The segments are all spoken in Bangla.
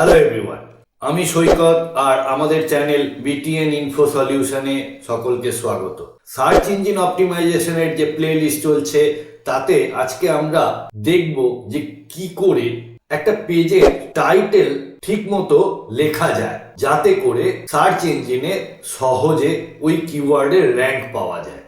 হ্যালো এভরিওয়ান, আমি সৈকত আর আমাদের চ্যানেল বিটিএন ইনফো সলিউশনে সকলকে স্বাগত। সার্চ ইঞ্জিন অপটিমাইজেশনের যে প্লে লিস্ট চলছে তাতে আজকে আমরা দেখব যে কি করে একটা পেজের টাইটেল ঠিক মতো লেখা যায় যাতে করে সার্চ ইঞ্জিনে সহজে ওই কিওয়ার্ডের র্যাঙ্ক পাওয়া যায়।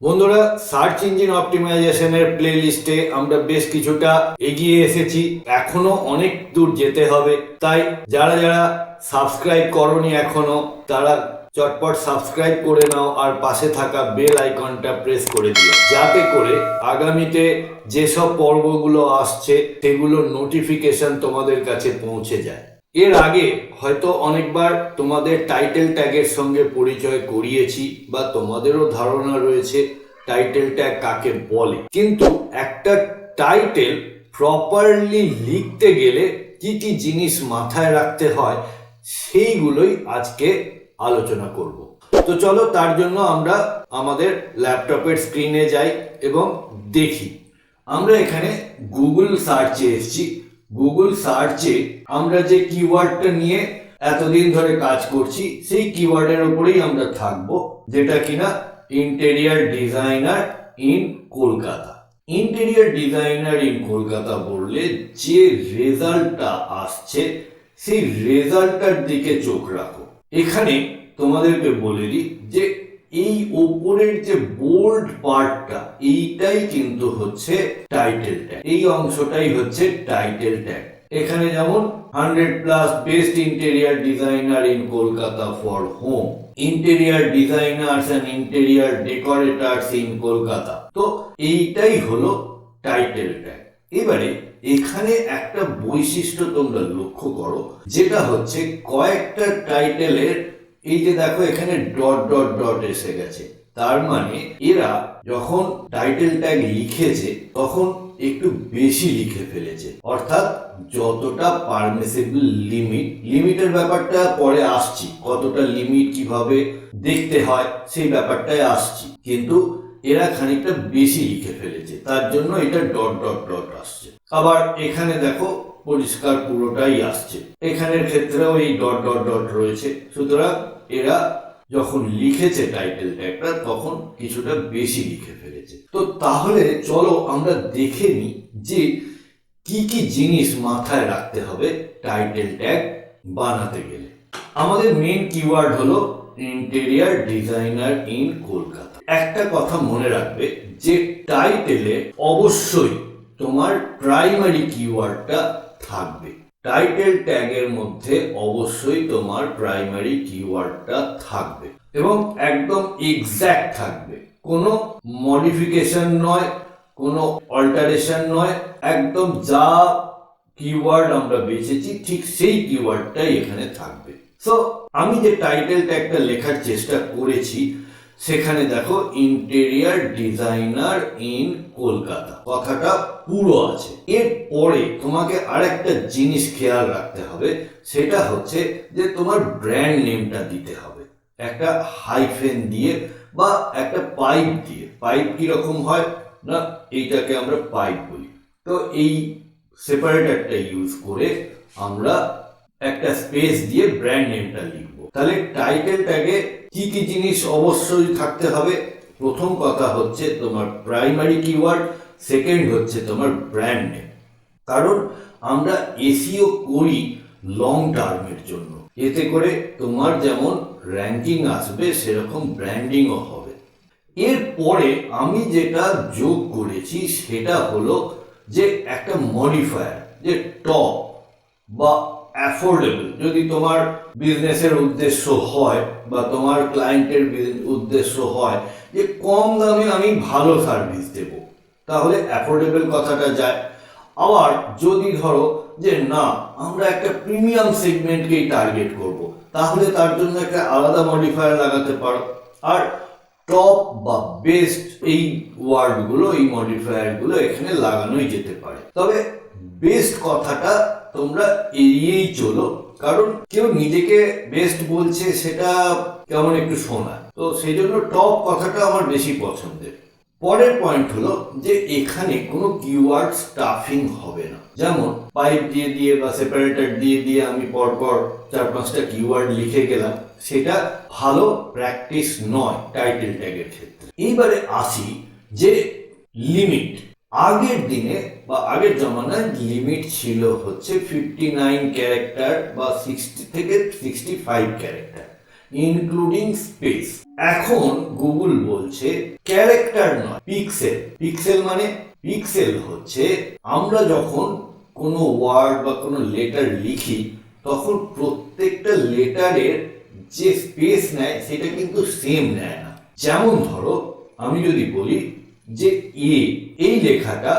বন্ধুরা, সার্চ ইঞ্জিন অপটিমাইজেশনের প্লে লিস্টে আমরা বেশ কিছুটা এগিয়ে এসেছি, এখনো অনেক দূর যেতে হবে। তাই যারা যারা সাবস্ক্রাইব করনি এখনো, তারা চটপট সাবস্ক্রাইব করে নাও আর পাশে থাকা বেল আইকনটা প্রেস করে দিও, যাতে করে আগামীতে যেসব পর্বগুলো আসছে সেগুলোর নোটিফিকেশন তোমাদের কাছে পৌঁছে যায়। এর আগে হয়তো অনেকবার তোমাদের টাইটেল ট্যাগের সঙ্গে পরিচয় করিয়েছি বা তোমাদেরও ধারণা রয়েছে টাইটেল ট্যাগ কাকে বলে, কিন্তু একটা টাইটেল প্রপারলি লিখতে গেলে কি কি জিনিস মাথায় রাখতে হয় সেইগুলোই আজকে আলোচনা করব। তো চলো তার জন্য আমরা আমাদের ল্যাপটপের স্ক্রিনে যাই এবং দেখি। আমরা এখানে গুগল সার্চে এসেছি। গুগল সার্চে আমরা যে কিওয়ার্ডটা নিয়ে এতদিন ধরে কাজ করছি সেই কিওয়ার্ডের উপরেই আমরা থাকবো, যেটা কিনা interior designer in Kolkata. Interior designer in Kolkata বললে যে রেজাল্টটা আসছে সেই রেজাল্টটার দিকে চোখ রাখো। এখানে তোমাদেরকে বলে দিই যে এই ওপরের যে বোল্ড পার্টটা, এইটাই কিন্তু হচ্ছে টাইটেল ট্যাগ। এই অংশটাই হচ্ছে টাইটেল ট্যাগ। এখানে যেমন 100+ best interior designer in Kolkata for home, interior designers and interior decorators in Kolkata. তো এইটাই হলো টাইটেল ট্যাগ। এবারে এখানে একটা বৈশিষ্ট্য তোমরা লক্ষ্য করো, যেটা হচ্ছে কয়েকটা টাইটেলের এই যে দেখো এখানে ডট ডট ডট এসে গেছে, তার মানে এরা যখন টাইটেল ট্যাগ লিখেছে তখন একটু বেশি লিখে ফেলেছে, অর্থাৎ যতটা পারমিসিবল লিমিটের ব্যাপারটা পরে আসছি, কতটা লিমিট কিভাবে দেখতে হয় সেই ব্যাপারটায় আসছি, কিন্তু এরা খানিকটা বেশি লিখে ফেলেছে, তার জন্য এটা ডট ডট ডট আসছে। আবার এখানে দেখো পরিষ্কার পুরোটাই আসছে, এখানের ক্ষেত্রেও এই ডট ডট ডট রয়েছে। সুতরাং এরা যখন লিখেছে টাইটেল ট্যাগটা তখন কিছুটা বেশি লিখে ফেলেছে। তো তাহলে চলো আমরা দেখে নিই যে কি কি জিনিস মাথায় রাখতে হবে টাইটেল ট্যাগ বানাতে গেলে। আমাদের মেন কিওয়ার্ড হলো ইন্টেরিয়ার ডিজাইনার ইন কলকাতা। একটা কথা মনে রাখবে যে টাইটেলে অবশ্যই তোমার প্রাইমারি কিওয়ার্ডটা থাকবে। টাইটেল ট্যাগের মধ্যে অবশ্যই তোমার প্রাইমারি কিওয়ার্ডটা থাকবে এবং একদম এক্স্যাক্ট থাকবে, কোনো মডিফিকেশন নয়, কোনো অল্টারেশন নয়, একদম যা কিওয়ার্ড আমরা বেছেছি ঠিক সেই কিওয়ার্ডটাই এখানে থাকবে। সো আমি যে টাইটেল ট্যাগটা লেখার চেষ্টা করেছি সেখানে দেখো ইন্টেরিয়ার ডিজাইনার ইন কলকাতা কথাটা পুরো আছে। এরপরে তোমাকে আরেকটা জিনিস খেয়াল রাখতে হবে, সেটা হচ্ছে যে তোমার ব্র্যান্ড নেমটা দিতে হবে একটা হাইফেন দিয়ে বা একটা পাইপ দিয়ে। পাইপ কিরকম হয় না, এইটাকে আমরা পাইপ বলি। তো এই সেপারেটরটা ইউজ করে আমরা একটা স্পেস দিয়ে ব্র্যান্ড নেমটা লিখবো। তাহলে টাইটেল ট্যাগে কি কি জিনিস অবশ্যই থাকতে হবে? প্রথম কথা হচ্ছে তোমার প্রাইমারি কিওয়ার্ড, সেকেন্ড হচ্ছে তোমার ব্র্যান্ড নেম। কারণ আমরা এসইও করি লং টার্মের জন্য, এতে করে তোমার যেমন র্যাঙ্কিং আসবে সেরকম ব্র্যান্ডিংও হবে। এরপরে আমি যেটা যোগ করেছি সেটা হলো যে একটা মডিফায়ার, যে টপ বা অ্যাফোর্ডেবল। যদি তোমার বিজনেসের উদ্দেশ্য হয় বা তোমার ক্লায়েন্টের উদ্দেশ্য হয় যে কম দামে আমি ভালো সার্ভিস দেব, তাহলে অ্যাফোর্ডেবল কথাটা যায়। আবার যদি ধরো যে না, আমরা একটা প্রিমিয়াম সেগমেন্টকেই টার্গেট করব, তাহলে তার জন্য একটা আলাদা মডিফায়ার লাগাতে পারো। আর টপ বা বেস্ট এই ওয়ার্ডগুলো, এই মডিফায়ারগুলো এখানে লাগানোই যেতে পারে। তবে বেস্ট কথাটা তোমরা এড়িয়েই চলো, কারণ কেউ নিজেকে বেস্ট বলছে সেটা কেমন একটু শোনায়, তো সেই জন্য টপ কথাটা আমার বেশি পছন্দের। পরের পয়েন্ট হলো যে এখানে কোনো কিওয়ার্ড স্টাফিং হবে না। যেমন পাইপ দিয়ে দিয়ে বা সেপারেটর দিয়ে দিয়ে আমি পরপর 4-5টা কিওয়ার্ড লিখে গেলাম, সেটা ভালো প্র্যাকটিস নয় টাইটেল ট্যাগের ক্ষেত্রে। এইবারে আসি যে লিমিট। আগের দিনে বা আগের জমানায় লিমিট ছিল হচ্ছে 59 ক্যারেক্টার বা 60 থেকে 65 ক্যারেক্টার ইনক্লুডিং স্পেস। এখন গুগল বলছে ক্যারেক্টার নয়, পিক্সেল। পিক্সেল মানে পিক্সেল হচ্ছে আমরা যখন কোনো ওয়ার্ড বা কোনো লেটার লিখি তখন প্রত্যেকটা লেটারের যে স্পেস নেয় সেটা কিন্তু সেম নেয় না। যেমন ধরো আমি যদি বলি যে এই লেখাটা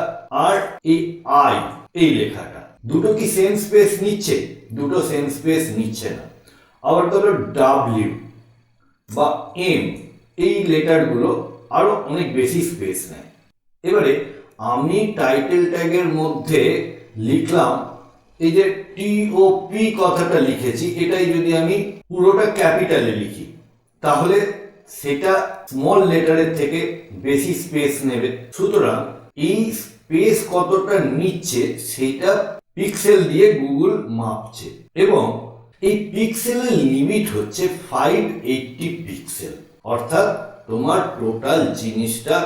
আর এই আই এই লেখাটা দুটো কি সেম স্পেস নিচ্ছে? দুটো সেম স্পেস নিচ্ছে না। আবার ধরো ডাব্লিউ বা এম এই লেটারগুলো আরো অনেক বেশি স্পেস নেয়। এবারে আমি টাইটেল ট্যাগের মধ্যে লিখলাম এই যে টিওপি কথাটা লিখেছি, এটাই যদি আমি পুরোটা ক্যাপিটালে লিখি তাহলে সেটা স্মল লেটারের থেকে বেশি স্পেস নেবে। সুতরাং এই স্পেস কতটা নিচ্ছে সেটা পিক্সেল দিয়ে গুগল মাপছে এবং এই পিক্সেলের লিমিট হচ্ছে 580 পিক্সেল। অর্থাৎ তোমার টোটাল জিনিসটা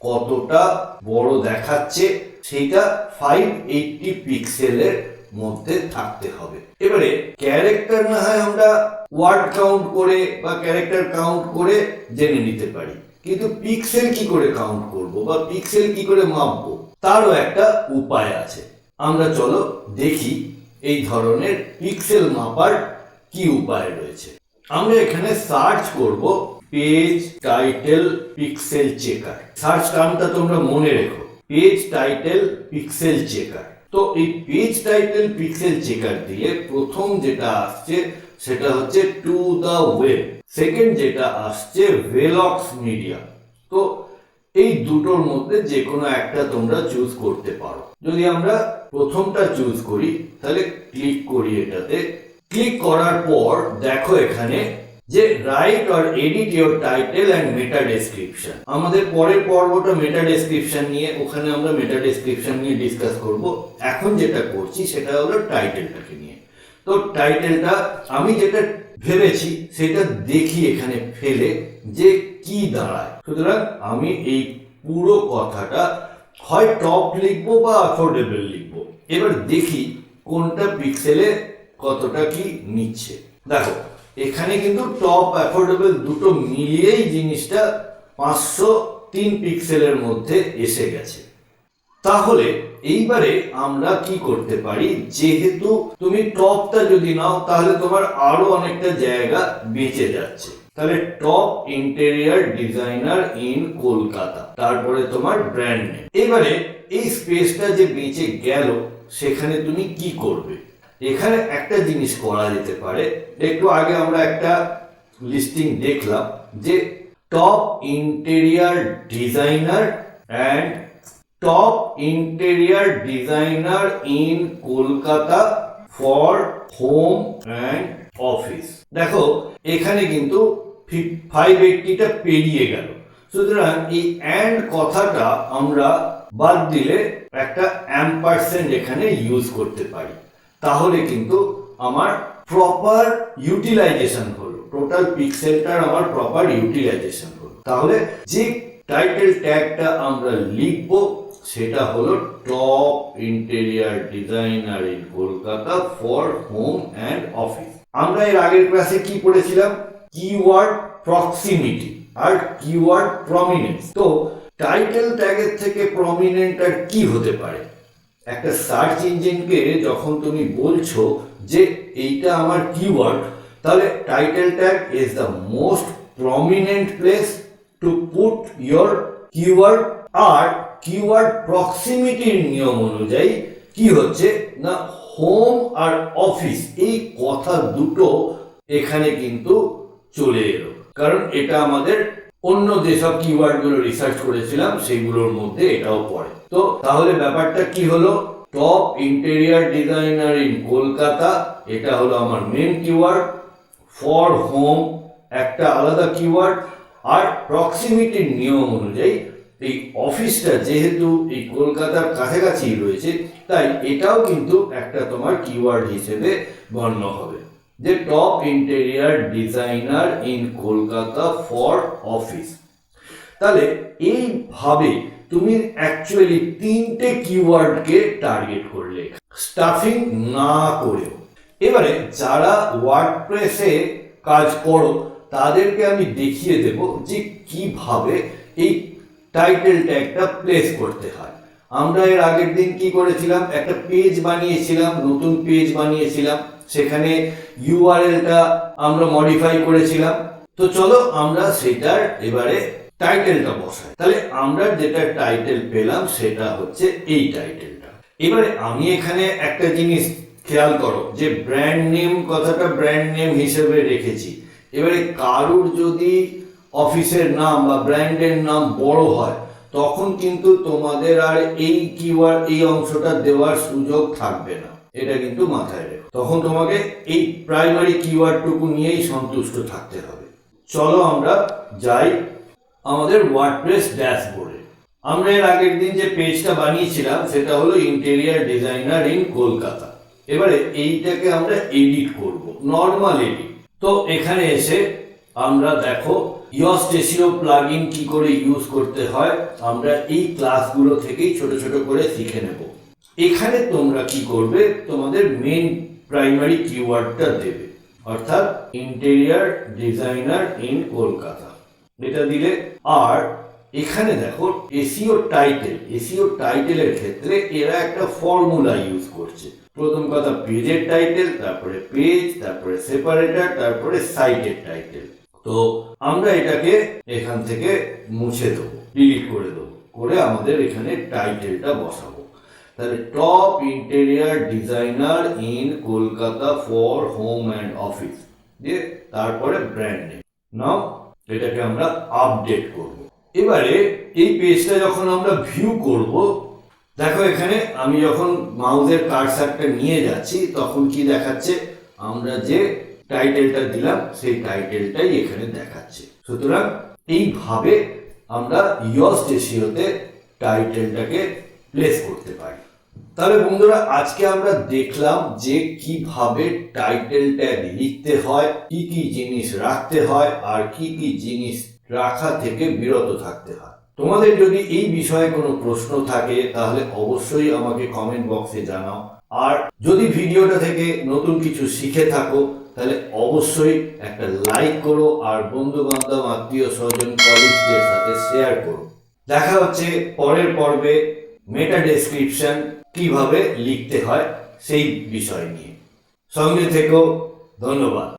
কতটা বড় দেখাচ্ছে সেটা 580 পিক্সেলের মধ্যে থাকতে হবে। এবারে ক্যারেক্টার না হয় আমরা ওয়ার্ড কাউন্ট করে বা ক্যারেক্টার কাউন্ট করে জেনে নিতে পারি, কিন্তু পিক্সেল কি করে কাউন্ট করব বা পিক্সেল কি করে মাপবো তারও একটা উপায় আছে। আমরা চলো দেখি এই ধরনের পিক্সেল মাপার কি উপায় রয়েছে। আমরা এখানে সার্চ করব page title pixel checker. Search টার্মটা তোমরা মনে রেখো, পেজ টাইটেল পিক্সেল চেকার। তো এই পেজ টাইটেল পিক্সেল চেকার দিয়ে প্রথম যেটা আসছে সেটা হচ্ছে টু দ্য ওয়েব, সেকেন্ড যেটা আসছে ভেলক্স মিডিয়া। তো এই দুটোর মধ্যে যে কোনো একটা তোমরা চুজ করতে পারো। যদি আমরা প্রথমটা চুজ করি তাহলে ক্লিক করি এটাতে। ক্লিক করার পর দেখো এখানে যে right or edit your title and meta description. আমাদের পরের পর্বটা মেটা ডেসক্রিপশন নিয়ে, ওখানে আমরা মেটা ডেসক্রিপশন নিয়ে ডিসকাস করব। এখন যেটা করছি সেটা হলো টাইটেলটাকে নিয়ে। তো টাইটেলটা আমি যেটা ভেবেছি সেটা দেখি এখানে ফেলে যে কি দাঁড়ায়। সুতরাং আমি এই পুরো কথাটা হয় টপ লিখবো বা অ্যাফোর্ডেবল লিখবো। এবার দেখি কোনটা পিক্সেলে কতটা কি নিচ্ছে। দেখো এখানে কিন্তু টপ অ্যাফোর্ডেবল দুটো মিলিয়েই জিনিসটা 503 পিক্সেলের মধ্যে এসে গেছে। তাহলে এইবারে আমরা কি করতে পারি, যেহেতু তুমি টপটা যদি নাও তাহলে তোমার আরো অনেকটা জায়গা বেঁচে যাচ্ছে। তাহলে top interior designer in Kolkata, তারপরে তোমার ব্র্যান্ড নেম। এবারে এই স্পেসটা যে বেঁচে গেল সেখানে তুমি কি করবে? এখানে একটা জিনিস করা যেতে পারে। একটু আগে আমরা একটা লিস্টিং দেখলাম যে top interior designer and top interior designer in Kolkata for home and office. দেখো এখানে কিন্তু 580টা পেরিয়ে গেল। সুতরাং এই অ্যান্ড কথাটা আমরা বাদ দিলে একটা অ্যাম্পারসেন্ট এখানে ইউজ করতে পারি। তাহলে কিন্তু আমার প্রপার ইউটিলাইজেশন হলো, টোটাল পিক্সেলটার আমার প্রপার ইউটিলাইজেশন হলো। তাহলে যে টাইটেল ট্যাগটা আমরা লিখব সেটা হলো top interior designer in Kolkata for home and office. আমরা এর আগের ক্লাসে কি পড়েছিলাম? কিওয়ার্ড প্রক্সিমিটি আর কিওয়ার্ড প্রমিনেন্স। তো টাইটেল ট্যাগের থেকে প্রমিনেন্ট আর কি হতে পারে? একটা সার্চ ইঞ্জিনকে যখন তুমি বলছো যে এইটা আমার কিওয়ার্ড, তাহলে title tag is the most prominent place to put your keyword. আর কিওয়ার্ড প্রক্সিমিটির নিয়ম অনুযায়ী কি হচ্ছে না, হোম আর অফিস এই কথা দুটো এখানে কিন্তু চলে এলো, কারণ এটা আমাদের অন্য যেসব কিওয়ার্ড গুলো রিসার্চ করেছিলাম সেগুলোর মধ্যে এটাও পড়ে। তো তাহলে ব্যাপারটা কি হলো? Top interior designer in Kolkata এটা হলো আমার মেন কিওয়ার্ড, ফর হোম একটা আলাদা কিওয়ার্ড, আর প্রক্সিমিটির নিয়ম অনুযায়ী এই অফিসটা যেহেতু এই কলকাতার কাছাকাছি রয়েছে, তাই এটাও কিন্তু একটা তোমার কিওয়ার্ড হিসেবে গণ্য হবে, যে top interior designer in Kolkata for office. তাহলে এইভাবে তুমি অ্যাকচুয়ালি 3টে কিওয়ার্ডকে টার্গেট করলে, স্টাফিং না করেও। এবারে যারা ওয়ার্ডপ্রেসে কাজ করো তাদেরকে আমি দেখিয়ে দেব যে কিভাবে এই টাইটেল ট্যাগটা প্লেস করতে হয়। আমরা এর আগের দিন কি করেছিলাম, একটা পেজ বানিয়েছিলাম, নতুন পেজ বানিয়েছিলাম, সেখানে ইউআরএলটা আমরা মডিফাই করেছিলাম। তো চলো আমরা সেটার এবারে টাইটেলটা বসাই। তাহলে আমরা যেটা টাইটেল পেলাম সেটা হচ্ছে এই টাইটেলটা। এবারে আমি এখানে একটা জিনিস খেয়াল করো, যে ব্র্যান্ড নেম কথাটা ব্র্যান্ড নেম হিসেবে রেখেছি। এবারে কারুর যদি অফিসের নাম বা ব্র্যান্ডের নাম বড় হয় তখন কিন্তু তোমাদের আর এই কিওয়ার্ড এই অংশটা দেওয়ার সুযোগ থাকবে না, এটা কিন্তু মাথায় রেখো। তখন তোমাকে এই প্রাইমারি কিওয়ার্ডটুকু নিয়েই সন্তুষ্ট থাকতে হবে। চলো আমরা যাই আমাদের ওয়ার্ডপ্রেস ড্যাশবোর্ডে। আমরা এর আগের দিন যে পেজটা বানিয়েছিলাম সেটা হলো ইন্টেরিয়ার ডিজাইনার ইন কলকাতা। এবারে এইটাকে আমরা এডিট করব, নর্মাল এডিট। তো এখানে এসে আমরা দেখো ইয়স্ট এসইও প্লাগইন কি করে ইউজ করতে হয় আমরা এই ক্লাসগুলো থেকেই ছোট ছোট করে শিখে নেব। এখানে তোমরা কি করবে, তোমাদের মেন প্রাইমারি কিওয়ার্ডটা দেবে, অর্থাৎ ইন্টেরিয়ার ডিজাইনার ইন কলকাতা, এটা দিলে। আর এখানে দেখো এসইও টাইটেলের ক্ষেত্রে এরা একটা ফর্মুলা ইউজ করছে। প্রথম কথা পেজের টাইটেল, তারপরে পেজ, তারপরে সেপারেটর, তারপরে সাইটের টাইটেল। তো আমরা এটাকে এখান থেকে মুছে দেবো, ডিলিট করে দেবো, করে আমাদের এখানে টাইটেলটা বসাবো। তাহলে top interior designer in Kolkata for home and office দিয়ে তারপরে ব্র্যান্ড নেম। নাও এটাকে আমরা আপডেট করব। এবারে এই পেজটা যখন আমরা ভিউ করব, দেখো এখানে আমি যখন মাউসের কার্সারটা নিয়ে যাচ্ছি তখন কি দেখাচ্ছে, আমরা যে টাইটেলটা দিলাম সেই টাইটেলটাই এখানে দেখাচ্ছে। সুতরাং এইভাবে আমরা ইয়স্ট এসইওতে টাইটেলটাকে প্লেস করতে পারি। তাহলে বন্ধুরা আজকে আমরা দেখলাম যে কিভাবে টাইটেল ট্যাগ লিখতে হয়, কি কি জিনিস রাখতে হয় আর কি কি জিনিস রাখা থেকে বিরত থাকতে হয়। তোমাদের যদি এই বিষয়ে কোনো প্রশ্ন থাকে তাহলে অবশ্যই আমাকে কমেন্ট বক্সে জানাও। আর যদি ভিডিওটা থেকে নতুন কিছু শিখে থাকো তাহলে অবশ্যই একটা লাইক করো আর বন্ধু বান্ধব আত্মীয় স্বজন কলিগদের সাথে শেয়ার করো। দেখা হচ্ছে পরের পর্বে মেটা ডেসক্রিপশন কিভাবে লিখতে হয় সেই বিষয় নিয়ে। সঙ্গে থেকো, ধন্যবাদ।